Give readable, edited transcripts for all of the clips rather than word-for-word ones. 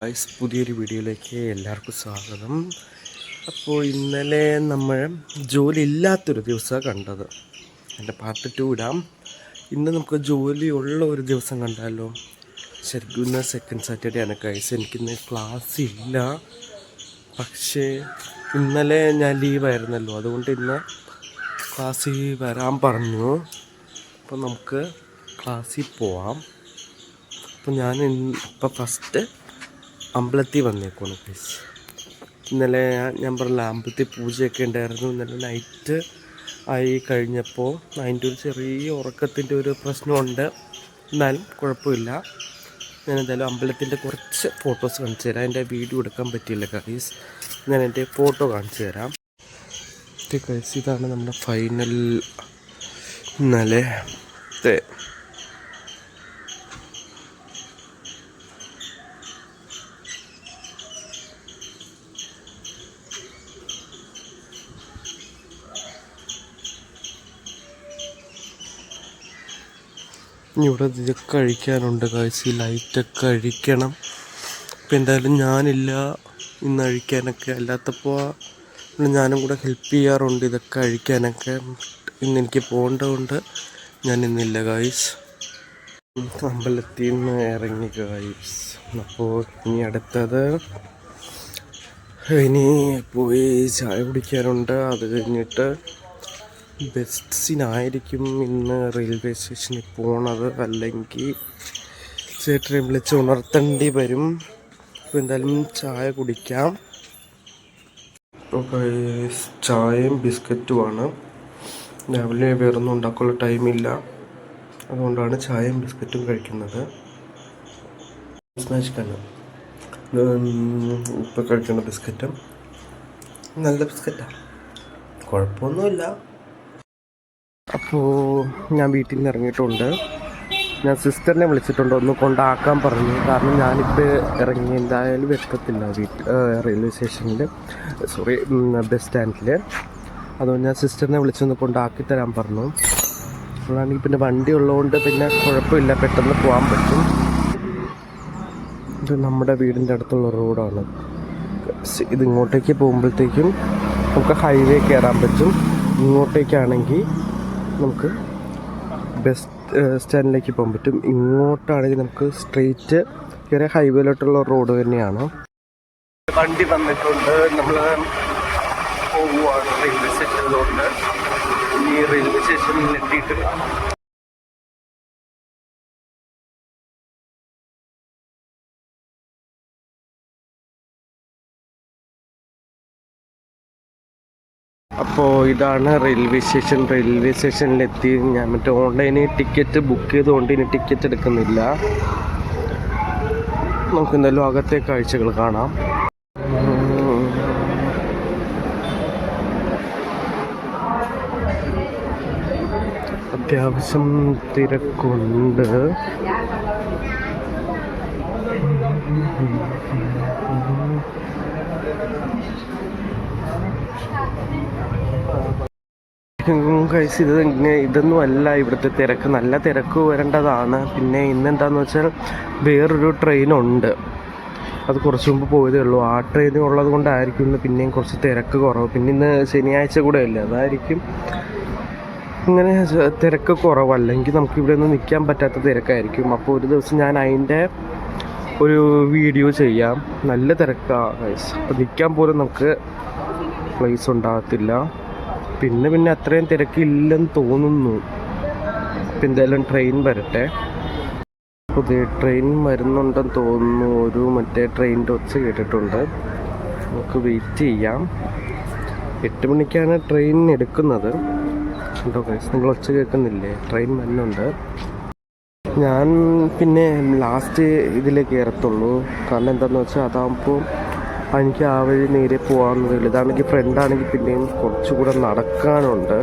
Guys, പുതിയൊരു വീഡിയോയിലേക്ക് എല്ലാവർക്കും സ്വാഗതം. അപ്പോൾ ഇന്നലെ നമ്മൾ ജോലി ഇല്ലാത്തൊരു ദിവസമാണ് കണ്ടത്. എൻ്റെ പാർട്ട് 2 ഇടാം. ഇന്ന് നമുക്ക് ജോലിയുള്ള ഒരു ദിവസം കണ്ടാലോ. ശരിക്കും ഇന്ന് സെക്കൻഡ് സാറ്റർഡേ ആണ് ഗൈസ്. എനിക്കിന്ന് ക്ലാസ് ഇല്ല. പക്ഷേ ഇന്നലെ ഞാൻ ലീവായിരുന്നല്ലോ, അതുകൊണ്ട് ഇന്ന് ക്ലാസ്സിൽ വരാൻ പറഞ്ഞു. അപ്പോൾ നമുക്ക് ക്ലാസ്സിൽ പോവാം. അപ്പോൾ ഇപ്പോൾ ഫസ്റ്റ് അമ്പലത്തിൽ വന്നേക്കാണ് ഗൈസ്. ഇന്നലെ ഞാൻ പറഞ്ഞില്ല, അമ്പലത്തിൽ പൂജയൊക്കെ ഉണ്ടായിരുന്നു. ഇന്നലെ നൈറ്റ് ആയി കഴിഞ്ഞപ്പോൾ അതിൻ്റെ ഒരു ചെറിയ ഉറക്കത്തിൻ്റെ ഒരു പ്രശ്നമുണ്ട്. എന്നാലും കുഴപ്പമില്ല. ഞാൻ എന്തായാലും അമ്പലത്തിൻ്റെ കുറച്ച് ഫോട്ടോസ് കാണിച്ചു തരാം. എൻ്റെ വീഡിയോ എടുക്കാൻ പറ്റിയില്ല ഗൈസ്. ഞാൻ എൻ്റെ ഫോട്ടോ കാണിച്ചു തരാം ഗൈസ്. ഇതാണ് നമ്മുടെ ഫൈനൽ ഇന്നലത്തെ. ഇവിടെ ഇതൊക്കെ കഴിക്കാനുണ്ട് ഗൈസ്. ഈ ലൈറ്റൊക്കെ അഴിക്കണം. ഇപ്പം എന്തായാലും ഞാനില്ല ഇന്ന് അഴിക്കാനൊക്കെ. അല്ലാത്തപ്പോൾ ഞാനും കൂടെ ഹെൽപ്പ് ചെയ്യാറുണ്ട് ഇതൊക്കെ അഴിക്കാനൊക്കെ. ഇന്നെനിക്ക് പോകേണ്ടതുകൊണ്ട് ഞാൻ ഇന്നില്ല ഗൈസ്. അമ്പലത്തിൽ നിന്ന് ഇറങ്ങി ഗൈസ്. അപ്പോൾ ഇനി അടുത്തത് പോയി ചായ കുടിക്കാനുണ്ട്. അത് കഴിഞ്ഞിട്ട് ബസ്സിനായിരിക്കും ഇന്ന് റെയിൽവേ സ്റ്റേഷനിൽ പോണത്. അല്ലെങ്കിൽ ചേട്ടനെ വിളിച്ച് ഉണർത്തേണ്ടി വരും. അപ്പോൾ എന്തായാലും ചായ കുടിക്കാം. അപ്പോൾ ചായയും ബിസ്ക്കറ്റുമാണ്. രാവിലെ വേറൊന്നും ഉണ്ടാക്കാനുള്ള ടൈമില്ല, അതുകൊണ്ടാണ് ചായയും ബിസ്ക്കറ്റും കഴിക്കുന്നത്. സ്നാക്സാണ് ഇപ്പോൾ കഴിക്കുന്ന ബിസ്ക്കറ്റും. നല്ല ബിസ്ക്കറ്റാണ്, കുഴപ്പമൊന്നുമില്ല. അപ്പോൾ ഞാൻ വീട്ടിൽ നിന്ന് ഇറങ്ങിയിട്ടുണ്ട്. ഞാൻ സിസ്റ്ററിനെ വിളിച്ചിട്ടുണ്ട്, ഒന്ന് കൊണ്ടാക്കാൻ പറഞ്ഞു. കാരണം ഞാനിപ്പോൾ ഇറങ്ങി എന്തായാലും എത്തത്തില്ല റെയിൽവേ സ്റ്റേഷനിൽ, ബസ് സ്റ്റാൻഡിൽ. അതുകൊണ്ട് ഞാൻ സിസ്റ്ററിനെ വിളിച്ചൊന്ന് കൊണ്ടാക്കി തരാൻ പറഞ്ഞു. അതാണെങ്കിൽ പിന്നെ വണ്ടി ഉള്ളതുകൊണ്ട് പിന്നെ കുഴപ്പമില്ല, പെട്ടെന്ന് പോകാൻ പറ്റും. ഇത് നമ്മുടെ വീടിൻ്റെ അടുത്തുള്ള റോഡാണ്. ഇത് ഇങ്ങോട്ടേക്ക് പോകുമ്പോഴത്തേക്കും നമുക്ക് ഹൈവേ കയറാൻ പറ്റും. ഇങ്ങോട്ടേക്കാണെങ്കിൽ നമുക്ക് ബസ് സ്റ്റാൻഡിലേക്ക് പോകാൻ പറ്റും. ഇങ്ങോട്ടാണെങ്കിൽ നമുക്ക് സ്ട്രെയിറ്റ് കയറിയ ഹൈവേയിലോട്ടുള്ള റോഡ് തന്നെയാണ്. വണ്ടി വന്നിട്ടുണ്ട്. നമ്മൾ പോവുകയാണ് റെയിൽവേ സ്റ്റേഷനിലോട്ട്. ഈ റെയിൽവേ സ്റ്റേഷനിൽ എത്തിയിട്ട് അപ്പോൾ ഇതാണ് റെയിൽവേ സ്റ്റേഷൻ. റെയിൽവേ സ്റ്റേഷനിലെത്തി. ഞാൻ മറ്റേ ഓൺലൈനിൽ ടിക്കറ്റ് ബുക്ക് ചെയ്തുകൊണ്ട് ഇനി ടിക്കറ്റ് എടുക്കുന്നില്ല. നമുക്ക് എന്തായാലും അകത്തെ കാഴ്ചകൾ കാണാം. അത്യാവശ്യം തിരക്കുണ്ട്. ഇതൊന്നും അല്ല ഇവിടുത്തെ തിരക്ക്. നല്ല തിരക്ക് വരേണ്ടതാണ്. പിന്നെ ഇന്നെന്താണെന്ന് വെച്ചാൽ വേറൊരു ട്രെയിനുണ്ട്, അത് കുറച്ച് മുമ്പ് പോയതേ ഉള്ളൂ. ആ ട്രെയിൻ ഉള്ളത് കൊണ്ടായിരിക്കും ഇന്ന് പിന്നെയും കുറച്ച് തിരക്ക് കുറവ്. പിന്നെ ഇന്ന് ശനിയാഴ്ച കൂടെ അല്ലേ, അതായിരിക്കും ഇങ്ങനെ തിരക്ക് കുറവ്. അല്ലെങ്കിൽ നമുക്കിവിടെ ഒന്നും നിൽക്കാൻ പറ്റാത്ത തിരക്കായിരിക്കും. അപ്പോൾ ഒരു ദിവസം ഞാൻ അതിൻ്റെ ഒരു വീഡിയോ ചെയ്യാം. നല്ല തിരക്കാണ്. അപ്പോൾ നിൽക്കാൻ പോലും നമുക്ക് പ്ലേസ് ഉണ്ടാകത്തില്ല. പിന്നെ അത്രയും തിരക്കില്ലെന്ന് തോന്നുന്നു. ഇപ്പം എന്തായാലും ട്രെയിൻ വരട്ടെ. പുതിയ ട്രെയിൻ വരുന്നുണ്ടെന്ന് തോന്നുന്നു. ഒരു മറ്റേ ട്രെയിനിൻ്റെ ഒച്ച കേട്ടിട്ടുണ്ട്. നമുക്ക് വെയിറ്റ് ചെയ്യാം. 8 മണിക്കാണ് ട്രെയിൻ എടുക്കുന്നത്. ഉണ്ടോ ഗൈസ്, നിങ്ങൾ ഒച്ച കേൾക്കുന്നില്ലേ? ട്രെയിൻ വരുന്നുണ്ട്. ഞാൻ പിന്നെ ലാസ്റ്റ് ഇതിലേക്ക് കയറത്തുള്ളൂ. കാരണം എന്താണെന്ന് വെച്ചാൽ അതാകുമ്പോൾ എനിക്ക് ആ വഴി നേരെ പോകാമെന്നില്ല. ഇതാണെങ്കിൽ ഫ്രണ്ടാണെങ്കിൽ പിന്നെയും കുറച്ചുകൂടെ നടക്കാനുണ്ട്.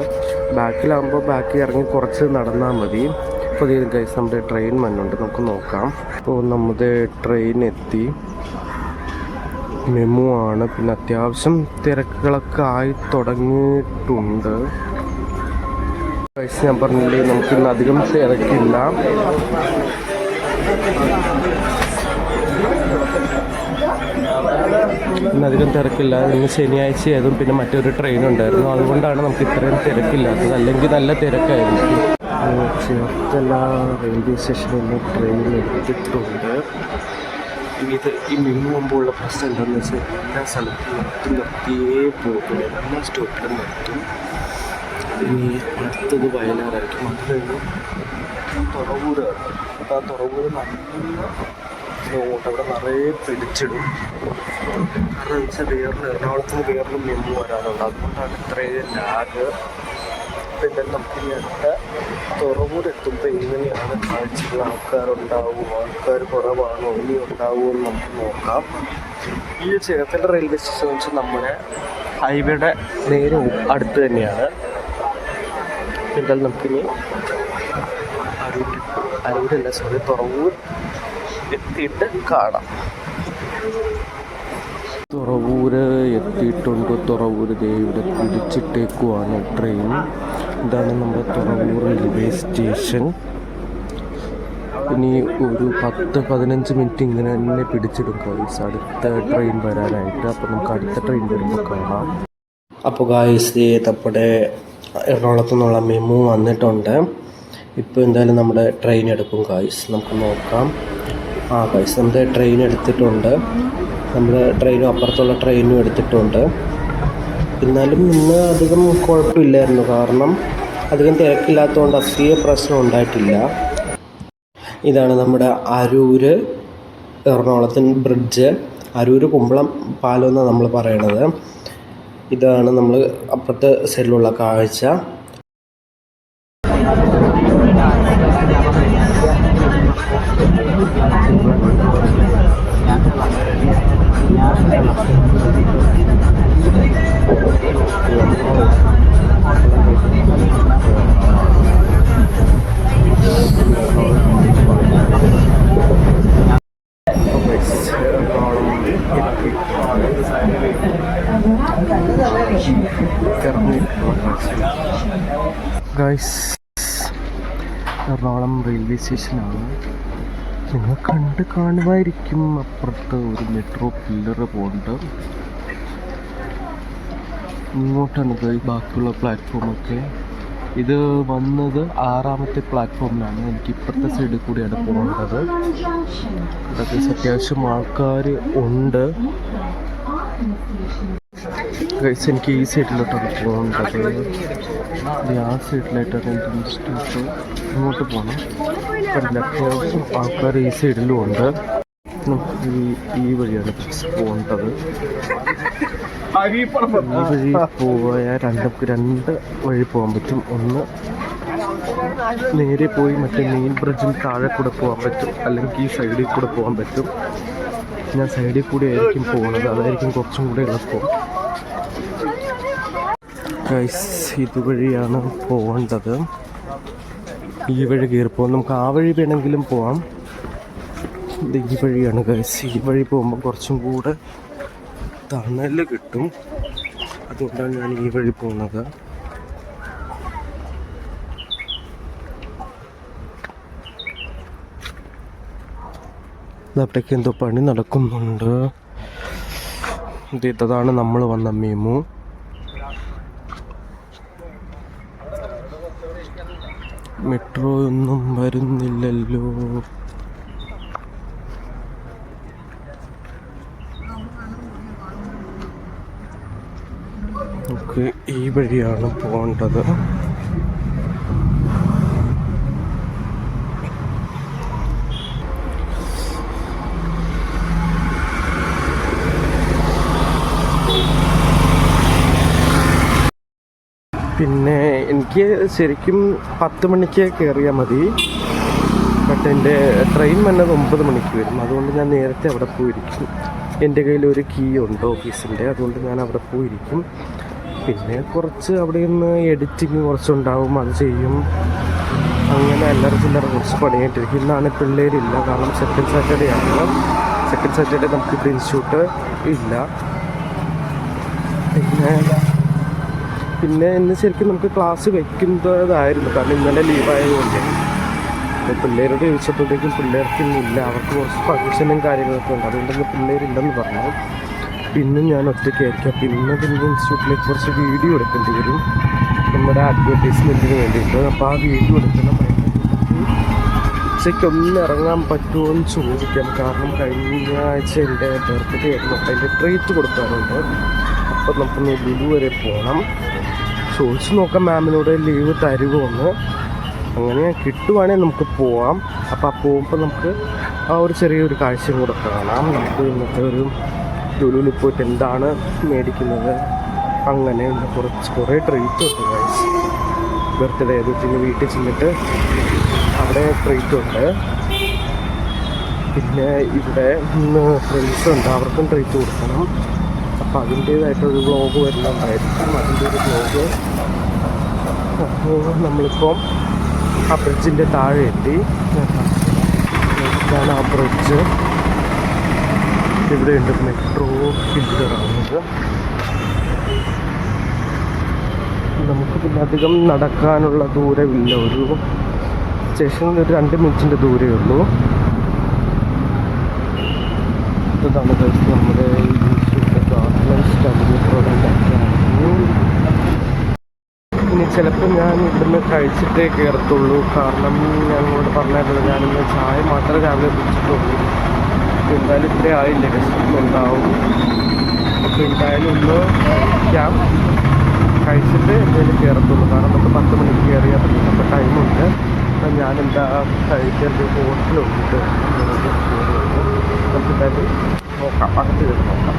ബാക്കിലാകുമ്പോൾ ബാക്കിൽ ഇറങ്ങി കുറച്ച് നടന്നാൽ മതി. അപ്പോൾ ഇത് ഗൈസ്, നമ്മുടെ ട്രെയിൻ വന്നുണ്ട്, നമുക്ക് നോക്കാം. അപ്പോൾ നമ്മുടെ ട്രെയിൻ എത്തി. മെമു ആണ്. പിന്നെ അത്യാവശ്യം തിരക്കുകളൊക്കെ ആയി തുടങ്ങിയിട്ടുണ്ട് ഗൈസ്. ഞാൻ പറഞ്ഞില്ലേ, നമുക്കിന്ന് അധികം തിരക്കില്ല. ഇന്നധികം തിരക്കില്ല. ഇന്ന് ശനിയാഴ്ചയായതും പിന്നെ മറ്റൊരു ട്രെയിൻ ഉണ്ടായിരുന്നു, അതുകൊണ്ടാണ് നമുക്ക് ഇത്രയും തിരക്കില്ലാത്തത്. അല്ലെങ്കിൽ നല്ല തിരക്കായിരുന്നു. ചേർത്തല റെയിൽവേ സ്റ്റേഷനിൽ നിന്ന് ട്രെയിൻ എടുത്തിട്ടുണ്ട്. ഇത് ഈ മിന്നു മുമ്പുള്ള പ്രശ്നം എന്താണെന്ന് വെച്ചാൽ എല്ലാ സ്ഥലത്തും നിർത്തിയേ പോകും, എല്ലാ സ്റ്റോപ്പിലും നിർത്തും. ഇനി അടുത്തത് വയലാറായിരിക്കും. അത് കഴിഞ്ഞ് തുറവൂരാണ്. അപ്പോൾ ആ തുറവൂർ നല്ല അവിടെ നിറയെ പിടിച്ചിടും. കാരണം എന്ന് വെച്ചാൽ എറണാകുളത്തിന് വേറൊരു മെമ്മു വരാനുണ്ട്, അതുകൊണ്ടാണ് ഇത്രയും ലാഗ്. പിന്നെ നമുക്കിനി അടുത്ത തുറവൂരെത്തുമ്പോൾ എങ്ങനെയാണ് കാഴ്ചകൾ, ആൾക്കാർ കുറവാണോ ഇനി ഉണ്ടാവുമോ എന്ന് നമുക്ക് നോക്കാം. ഈ ചേർത്തല റെയിൽവേ സ്റ്റേഷൻ വെച്ചാൽ നമ്മുടെ ഹൈവേയുടെ നേരെ അടുത്ത് തന്നെയാണ്. എന്തായാലും നമുക്കിനി തുറവൂർ എത്തിയിട്ട് കാണാം. തുറവൂര് എത്തിയിട്ടുണ്ട്. തുറവൂർ ഇവിടെ പിടിച്ചിട്ടേക്കുവാണ് ട്രെയിൻ. ഇതാണ് നമ്മുടെ തുറവൂർ റെയിൽവേ സ്റ്റേഷൻ. ഇനി ഒരു 10-15 മിനിറ്റ് ഇങ്ങനെ തന്നെ പിടിച്ചിടും ഗായ്സ് അടുത്ത ട്രെയിൻ വരാനായിട്ട്. അപ്പോൾ നമുക്ക് അടുത്ത ട്രെയിൻ വരുമ്പോൾ കാണാം. അപ്പോൾ ഗായ്സ് നമ്മുടെ എറണാകുളത്തു നിന്നുള്ള മെമു വന്നിട്ടുണ്ട്. ഇപ്പോൾ എന്തായാലും നമ്മുടെ ട്രെയിൻ എടുക്കും ഗായ്സ്, നമുക്ക് നോക്കാം. ഗായ്സ് നമ്മുടെ ട്രെയിൻ എടുത്തിട്ടുണ്ട്. നമ്മുടെ ട്രെയിനും അപ്പുറത്തുള്ള ട്രെയിനും എടുത്തിട്ടുണ്ട്. എന്നാലും ഇന്ന് അധികം കുഴപ്പമില്ലായിരുന്നു, കാരണം അധികം തിരക്കില്ലാത്തതുകൊണ്ട് അധികം പ്രശ്നം ഉണ്ടായിട്ടില്ല. ഇതാണ് നമ്മുടെ അരൂര് എറണാകുളത്തിന് ബ്രിഡ്ജ്. അരൂര് കുമ്പളം പാലം എന്നാണ് നമ്മൾ പറയണത്. ഇതാണ് നമ്മൾ അപ്പുറത്തെ സൈഡിലുള്ള കാഴ്ച. ഗൈസ് എറണാകുളം റെയിൽവേ സ്റ്റേഷനാണ്. നിങ്ങൾ കാണുമായിരിക്കും അപ്പുറത്ത് ഒരു മെട്രോ പില്ലർ പോകുന്നുണ്ട്. ഇങ്ങോട്ടാണ് ബാക്കിയുള്ള പ്ലാറ്റ്ഫോമൊക്കെ. ഇത് വന്നത് 6ാമത്തെ പ്ലാറ്റ്ഫോമിലാണ്. എനിക്ക് ഇപ്പുറത്തെ സൈഡിൽ കൂടിയാണ് പോകേണ്ടത്. അതൊക്കെ അത്യാവശ്യം ആൾക്കാർ ഉണ്ട് ഗൈസ്. എനിക്ക് ഈ സൈഡിലോട്ടാണ് പോകേണ്ടത്. ആ സൈഡിലായിട്ടാണ് എനിക്ക് ഇഷ്ടമായിട്ട് ഇങ്ങോട്ട് പോകണം. അത്യാവശ്യം ആൾക്കാർ ഈ സൈഡിലും ഉണ്ട്. നമുക്ക് ഈ വഴിയാണ് പോകേണ്ടത്. ഈ വഴി പോയാൽ രണ്ട് വഴി പോകാൻ പറ്റും. ഒന്ന് നേരെ പോയി മറ്റേ മെയിൻ ബ്രിഡ്ജിന് താഴെ കൂടെ പോകാൻ പറ്റും, അല്ലെങ്കിൽ ഈ സൈഡിൽ കൂടെ പോകാൻ പറ്റും. ഞാൻ സൈഡിൽ കൂടെ ആയിരിക്കും പോകുന്നത്, അതായിരിക്കും കുറച്ചും കൂടെ എളുപ്പം. ഗൈസ് ഇതുവഴിയാണ് പോകേണ്ടത്. ഈ വഴി കയറിപ്പോകും. നമുക്ക് ആ വഴി വേണമെങ്കിലും പോവാം. ഇത് ഈ വഴിയാണ് ഗൈസ്. ഈ വഴി പോകുമ്പോൾ കുറച്ചും കൂടെ തണല് കിട്ടും, അതുകൊണ്ടാണ് ഞാൻ ഈ വഴി പോകുന്നത്. അവിടേക്ക് എന്തോ പണി നടക്കുന്നുണ്ട്. ഇതാണ് നമ്മൾ വന്ന മെമു. മെട്രോ ഒന്നും വരുന്നില്ലല്ലോ. നമുക്ക് ഈ വഴിയാണ് പോകേണ്ടത്. പിന്നെ എനിക്ക് ശരിക്കും 10 മണിക്ക് കയറിയാൽ മതി. ബട്ട് എൻ്റെ ട്രെയിൻ വന്നത് 9 മണിക്ക് വരും. അതുകൊണ്ട് ഞാൻ നേരത്തെ അവിടെ പോയിരിക്കും. എൻ്റെ കയ്യിൽ ഒരു കീ ഉണ്ട് ഓഫീസിൻ്റെ, അതുകൊണ്ട് ഞാൻ അവിടെ പോയിരിക്കും. പിന്നെ കുറച്ച് അവിടെ നിന്ന് എഡിറ്റിങ് കുറച്ചുണ്ടാവും, അത് ചെയ്യും. അങ്ങനെ ചില്ലറ കുറച്ച് പണിയായിട്ടിരിക്കും. ഇന്നാണ് പിള്ളേരില്ല, കാരണം സെക്കൻഡ് സാറ്റർഡേ ആണ്. സെക്കൻഡ് സാറ്റർഡേ നമുക്ക് ഇൻസ്റ്റിറ്റ്യൂട്ട് ഇല്ല. പിന്നെ ഇന്ന് ശരിക്കും നമുക്ക് ക്ലാസ് വയ്ക്കുന്നതായിരുന്നു, കാരണം ഇന്നലെ ലീവായതുകൊണ്ട്. പിള്ളേരോട് ചോദിച്ചപ്പോഴത്തേക്കും പിള്ളേർക്ക് ഇന്നില്ല, അവർക്ക് കുറച്ച് ഫങ്ഷനും കാര്യങ്ങളൊക്കെ ഉണ്ട്, അതുകൊണ്ടൊന്ന് പിള്ളേരില്ലെന്ന് പറഞ്ഞു. പിന്നെ ഞാൻ ഒറ്റയ്ക്കായിരിക്കും. പിന്നെ ഇൻസ്റ്റിറ്റ്യൂട്ടിലേക്ക് കുറച്ച് വീഡിയോ എടുക്കേണ്ടി വരും നമ്മുടെ അഡ്വർടൈസ്മെൻറ്റിന് വേണ്ടിയിട്ട്. അപ്പോൾ ആ വീഡിയോ എടുക്കണം. ഉച്ചയ്ക്കൊന്ന് ഇറങ്ങാൻ പറ്റുമോ എന്ന് ചോദിക്കാം. കാരണം കഴിഞ്ഞ ആഴ്ച എൻ്റെ ബർത്ത്ഡേ ആയിരുന്നു. അപ്പോൾ അതിൻ്റെ ട്രീറ്റ് കൊടുക്കാറുണ്ട്. അപ്പോൾ നമുക്കൊന്ന് ലുലു വരെ പോകണം. ചോദിച്ചു നോക്കാം മാമിനോട് ലീവ് തരുമോയെന്ന്. അങ്ങനെ കിട്ടുവാണെങ്കിൽ നമുക്ക് പോവാം. അപ്പോൾ പോകുമ്പോൾ നമുക്ക് ആ ഒരു ചെറിയൊരു കാഴ്ചയും കൂടെ കാണാം. നമുക്ക് ഇന്നത്തെ ഒരു ലുലുവിൽ പോയിട്ട് എന്താണ് മേടിക്കുന്നത്, അങ്ങനെ കുറേ ട്രീറ്റ് ഉണ്ട് ഗൈസ്. ബർത്ത്ഡേ പിന്നെ വീട്ടിൽ ചെന്നിട്ട് അവിടെ ട്രീറ്റ് ഉണ്ട്. പിന്നെ ഇവിടെ ഫ്രണ്ട്സ് ഉണ്ട്, അവർക്കും ട്രീറ്റ് കൊടുക്കണം. അപ്പോൾ അതിൻ്റേതായിട്ടൊരു വ്ളോഗ് വരുന്നുണ്ടായിരിക്കും. അതിൻ്റെ ഒരു വ്ളോഗ്. അപ്പോൾ നമ്മളിപ്പോൾ ആ ബ്രിഡ്ജിൻ്റെ താഴെ എത്തി. ഇതാണ് ആ ബ്രിഡ്ജ്. ഇവിടെയുണ്ട് മെട്രോ ഫിൽറ്ററാണത്. നമുക്ക് പിന്നെ അധികം നടക്കാനുള്ള ദൂരമില്ല. ഒരു സ്റ്റേഷനിൽ ഒരു 2 മിനിറ്റിൻ്റെ ദൂരമേ ഉള്ളൂ. ഇതാണ് നമ്മുടെ ഇനി ചിലപ്പോൾ ഞാൻ ഇവിടുന്ന് കഴിച്ചിട്ടേ കയറത്തുള്ളൂ. കാരണം ഞാൻ ഇങ്ങോട്ട് പറഞ്ഞായിരുന്നു, ഞാനിന്ന് ചായ മാത്രമേ രാവിലെ കുടിച്ചിട്ടുള്ളൂ. എന്തായാലും ഇവിടെ ആയില്ല, വിശപ്പുണ്ടാവും. അപ്പോൾ എന്തായാലും ഒന്ന് ഞാൻ കഴിച്ചിട്ട് എന്തെങ്കിലും കയറത്തുള്ളൂ. കാരണം നമുക്ക് 10 മണിക്ക് കയറിയാൽ പറ്റും. അപ്പോൾ ടൈമുണ്ട്. അപ്പം ഞാനെന്താ കഴിക്കേണ്ട ഹോട്ടലുണ്ട്. നമുക്ക് എന്തായാലും നോക്കാം, അകത്ത് കയറി നോക്കാം.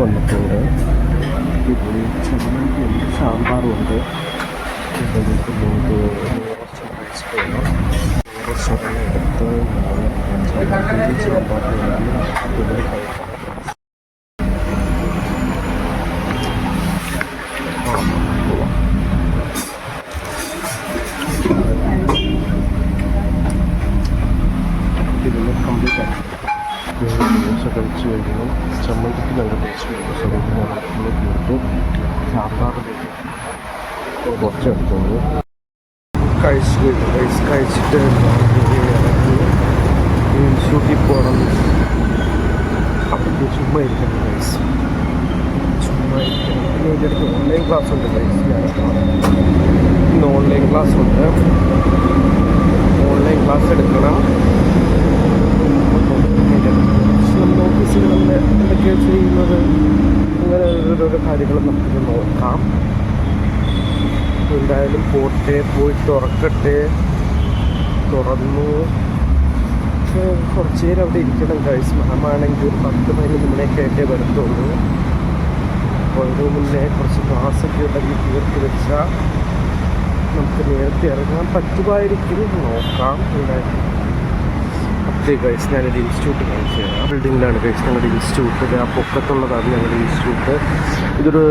വന്നിട്ടുണ്ട്. ഇതിൽ ചമ്മന്തിയുണ്ട്, സാമ്പാറുണ്ട്. റെസ്റ്റോറൻറ്റ് എടുത്ത് ഇതിന് കംപ്ലീറ്റ് ആക്കി ദോശ കഴിച്ച് കഴിഞ്ഞു. ചമ്മന്തിക്ക് നല്ല ടേസ്റ്റ് ഉണ്ട്. സമയത്ത് തീർത്തു. സാമ്പാറിലേക്ക് കുറച്ചെടുത്തോളൂ. കഴിച്ചിട്ട് ഇൻസ്റ്റിറ്റ്യൂട്ടിൽ പോകണം. അപ്പം ചുമ്മാ ഇരിക്കണം ഗൈസ്, ചുമ്മാ ഇരിക്കണം. പിന്നെ ഇതിൻ്റെ അടുത്ത് ഓൺലൈൻ ക്ലാസ് ഉണ്ട് ഗൈസ്. ഇന്ന് ഓൺലൈൻ ക്ലാസ് ഉണ്ട്. ഓൺലൈൻ ക്ലാസ് എടുക്കണം. നമ്മുടെ ഓഫീസിൽ നമ്മൾ എന്തൊക്കെയാണ് ചെയ്യുന്നത്, അങ്ങനെ ഓരോരോ കാര്യങ്ങൾ നമുക്ക് നോക്കാം. എന്തായാലും പോയി തുറക്കട്ടെ. തുറന്നു കുറച്ച് നേരം അവിടെ ഇരിക്കണം ഗൈസ്. മാമാണെങ്കിൽ ഒരു 10-15 മിനിറ്റൊക്കെ വരത്തുള്ളൂ. അപ്പോൾ അതിന് മുന്നേ കുറച്ച് ക്ലാസ്സൊക്കെ ഉണ്ടെങ്കിൽ തീർത്ത് വെച്ചാൽ നമുക്ക് നേരത്തെ ഇറങ്ങാൻ പറ്റുമായിരിക്കും. നോക്കാം. എന്തായാലും അതെ ഗൈസ്, ഞാനൊരു ഇൻസ്റ്റിറ്റ്യൂട്ട് കാണിച്ചു തരാം. ബിൽഡിങ്ങിലാണ് ഗൈസ് ഞങ്ങളുടെ ഇൻസ്റ്റിറ്റ്യൂട്ട്. ആ പൊക്കത്തുള്ളതാണ് ഞങ്ങളുടെ ഇൻസ്റ്റിറ്റ്യൂട്ട്. ഇതൊരു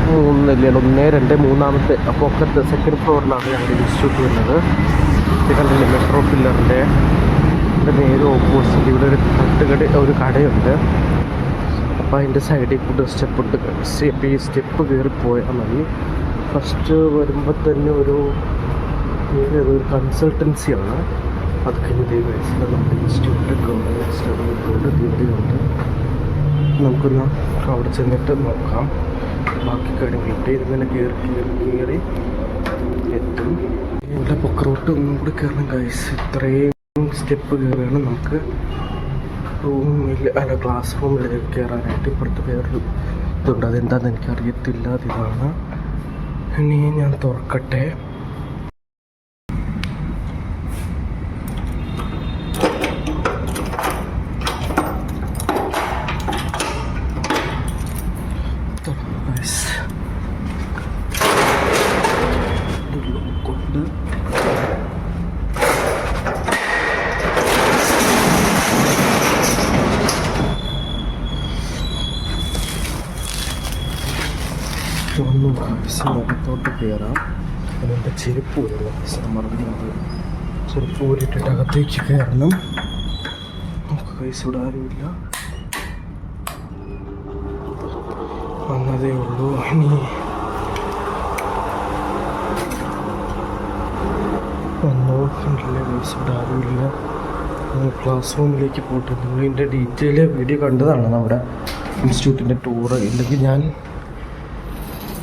3-2-3 ആ പൊക്കത്ത് സെക്കൻഡ് ഫ്ലോറിലാണ് ഞങ്ങളുടെ ഇൻസ്റ്റിറ്റ്യൂട്ട് വരുന്നത്. ഇത് കണ്ടില്ലേ, മെട്രോ പില്ലറിൻ്റെ നേരെ ഓപ്പോസിറ്റ് ഇവിടെ ഒരു കടയുണ്ട്. അപ്പോൾ അതിൻ്റെ സൈഡിൽ കൂടെ സ്റ്റെപ്പ് ഉണ്ട് ഗൈസ്. അപ്പോൾ ഈ സ്റ്റെപ്പ് കയറിപ്പോയാൽ മതി. ഫസ്റ്റ് വരുമ്പോൾ തന്നെ ഒരു കൺസൾട്ടൻസിയാണ്. അത് കഴിഞ്ഞ് ഗൈസ് നമ്മുടെ ഇൻസ്റ്റിറ്റ്യൂട്ട് ഉണ്ട്. നമുക്കൊന്ന് അവിടെ ചെന്നിട്ട് നോക്കാം ബാക്കി കാര്യങ്ങൾ. ഇവിടെ ഇരുന്ന് കയറി എത്തും. ഇവിടെ പൊക്കറോട്ട് ഒന്നും കൂടി കയറണം ഗൈസ്. ഇത്രയും സ്റ്റെപ്പ് കയറിയാണ് നമുക്ക് ക്ലാസ് റൂമിലേക്ക് കയറാനായിട്ട്. ഇപ്പുറത്ത് വേറൊരു ഇതുണ്ട്, അതെന്താണെന്ന് എനിക്കറിയത്തില്ല. അതിതാണ്. ഇനി ഞാൻ തുറക്കട്ടെ. അകത്തോട്ട് കയറാം. എൻ്റെ ചെരുപ്പ് വരുന്നു മറന്നത്. ചെരുപ്പ് ഊരിട്ടിട്ട് അകത്തേക്ക് കയറണം. നമുക്ക് പൈസ ഇവിടെ ആരുമില്ല, വന്നതേ ഉള്ളൂ. ഇനി വന്നോ കണ്ടില്ലേ, പൈസ ഇവിടെ ആരുമില്ല. ക്ലാസ് റൂമിലേക്ക് പോയിട്ട് നിങ്ങൾ ഇതിൻ്റെ ഡീറ്റെയിൽ വീഡിയോ കണ്ടതാണ് നമ്മുടെ ഇൻസ്റ്റിറ്റ്യൂട്ടിൻ്റെ ടൂറ്. ഇല്ലെങ്കിൽ ഞാൻ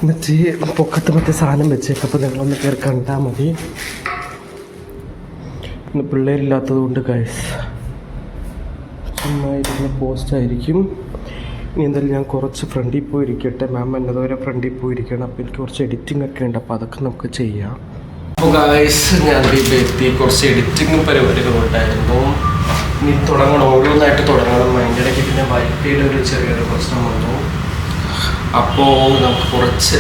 മറ്റേ പൊക്കത്ത് സാധനം വെച്ചേക്കപ്പോൾ നിങ്ങളൊന്ന് കയറി കണ്ടാൽ മതി. ഇന്ന് പിള്ളേരില്ലാത്തത് കൊണ്ട് ഗൈസ് ചുമ്മായിരുന്ന പോസ്റ്റായിരിക്കും. ഇനി എന്തായാലും ഞാൻ കുറച്ച് ഫ്രണ്ടിൽ പോയിരിക്കട്ടെ. മാം എന്നതുവരെ ഫ്രണ്ടിൽ പോയിരിക്കണം. അപ്പോൾ എനിക്ക് കുറച്ച് എഡിറ്റിംഗ് ഒക്കെ ഉണ്ട്, അപ്പോൾ അതൊക്കെ നമുക്ക് ചെയ്യാം. അപ്പോൾ ഗൈസ് ഞാൻ എത്തി. കുറച്ച് എഡിറ്റിംഗ് പരിപാടികളുണ്ടായിരുന്നു. ഇനി തുടങ്ങണം, ഓരോന്നായിട്ട് തുടങ്ങണം. അതിൻ്റെ ഇടയ്ക്ക് പിന്നെ വൈഫൈയുടെ ഒരു ചെറിയൊരു പ്രശ്നം വന്നു. അപ്പോൾ നമുക്ക് കുറച്ച്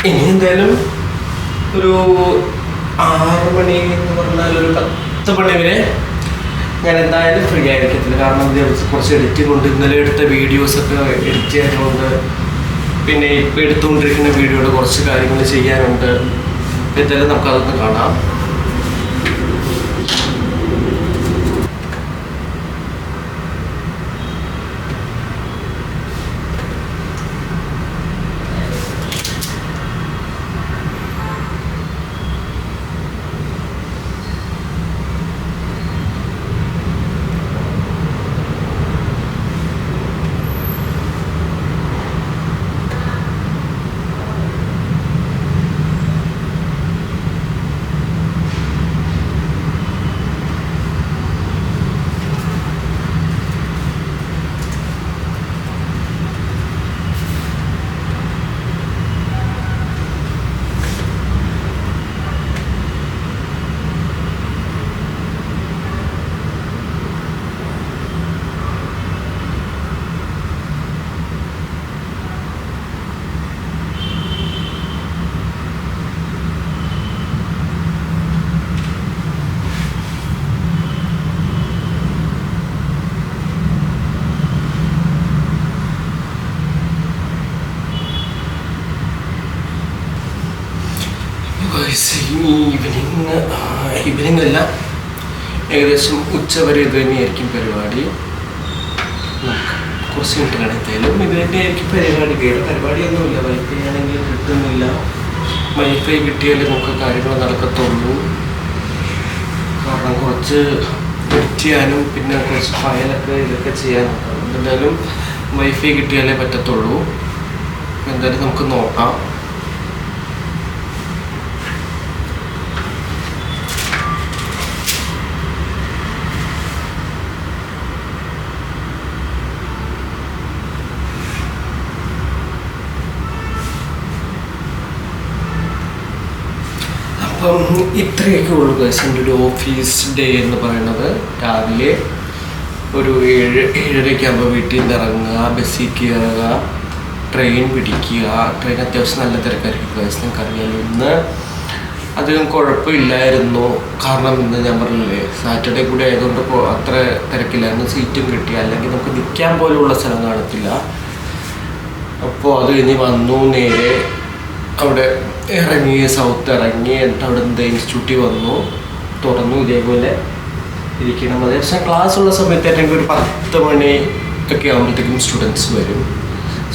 ഇനി എന്തായാലും ഒരു 6 മണി എന്ന് പറഞ്ഞാൽ ഒരു 10 മണി വരെ ഞാൻ എന്തായാലും ഫ്രീ ആയിരിക്കത്തില്ല. കാരണം കുറച്ച് എഡിറ്റിംഗ് ഉണ്ട്. ഇന്നലെ എടുത്ത വീഡിയോസൊക്കെ എഡിറ്റ് ചെയ്യാനുണ്ട്. പിന്നെ ഇപ്പോൾ എടുത്തുകൊണ്ടിരിക്കുന്ന വീഡിയോയുടെ കുറച്ച് കാര്യങ്ങൾ ചെയ്യാനുണ്ട്. എന്തായാലും നമുക്കതൊന്ന് കാണാം. ഈവനിങ് അല്ല, ഏകദേശം ഉച്ചവരെ ഇത് തന്നെയായിരിക്കും പരിപാടി. കുറച്ച് മിനിറ്റ് കാണത്തായാലും ഇത് തന്നെയായിരിക്കും പരിപാടി. വേറെ പരിപാടിയൊന്നുമില്ല. വൈഫൈ ആണെങ്കിൽ കിട്ടുന്നില്ല. വൈഫൈ കിട്ടിയാലേ നമുക്ക് കാര്യങ്ങൾ നടക്കത്തുള്ളൂ. കാരണം കുറച്ച് എഡിറ്റ് ചെയ്യാനും പിന്നെ കുറച്ച് ഫയലൊക്കെ ഇതൊക്കെ ചെയ്യാനുണ്ട്. എന്തായാലും വൈഫൈ കിട്ടിയാലേ പറ്റത്തുള്ളൂ. എന്തായാലും നമുക്ക് നോക്കാം. അപ്പം ഇത്രയൊക്കെ ഉള്ളൂ ഗൈസ് എൻ്റെ ഒരു ഓഫീസ് ഡേ എന്ന് പറയുന്നത്. രാവിലെ ഒരു 7-7:30 ആകുമ്പോൾ വീട്ടിൽ നിന്ന് ഇറങ്ങുക, ബസ്സിൽ കയറുക, ട്രെയിൻ പിടിക്കുക. ട്രെയിൻ അത്യാവശ്യം നല്ല തിരക്കായിരിക്കും ഗൈസ്, നിങ്ങൾക്കറിയാലോ. ഇന്ന് അധികം കുഴപ്പമില്ലായിരുന്നു. കാരണം ഇന്ന് ഞാൻ പറഞ്ഞില്ലേ സാറ്റർഡേ കൂടെ ആയതുകൊണ്ട് അത്ര തിരക്കില്ലായിരുന്നു. സീറ്റും കിട്ടി. അല്ലെങ്കിൽ നമുക്ക് നിൽക്കാൻ പോലുള്ള സ്ഥലം കാണത്തില്ല. അപ്പോൾ അത് കഴിഞ്ഞ് വന്നു, നേരെ അവിടെ ഇറങ്ങി, സൗത്ത് ഇറങ്ങി, എന്നിട്ട് അവിടെ നിന്ന് ഇൻസ്റ്റിറ്റ്യൂട്ടിൽ വന്നു, തുറന്നു. ഇതേപോലെ ഇരിക്കണം. അത്യാവശ്യം ക്ലാസ് ഉള്ള സമയത്തായിട്ടെങ്കിൽ ഒരു 10 മണി ഒക്കെ ആകുമ്പോഴത്തേക്കും സ്റ്റുഡൻസ് വരും.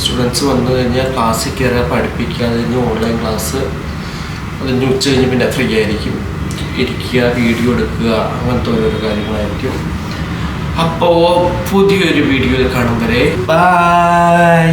സ്റ്റുഡൻസ് വന്നു കഴിഞ്ഞാൽ ക്ലാസ്സിൽ കയറുക, പഠിപ്പിക്കുക. അത് കഴിഞ്ഞ് ഓൺലൈൻ ക്ലാസ്. അത് കഴിഞ്ഞ് ഉച്ച കഴിഞ്ഞ് പിന്നെ ഫ്രീ ആയിരിക്കും. ഇരിക്കുക, വീഡിയോ എടുക്കുക, അങ്ങനത്തെ ഓരോരോ കാര്യങ്ങളായിരിക്കും. അപ്പോൾ പുതിയൊരു വീഡിയോയിൽ കാണും വരെ ബൈ.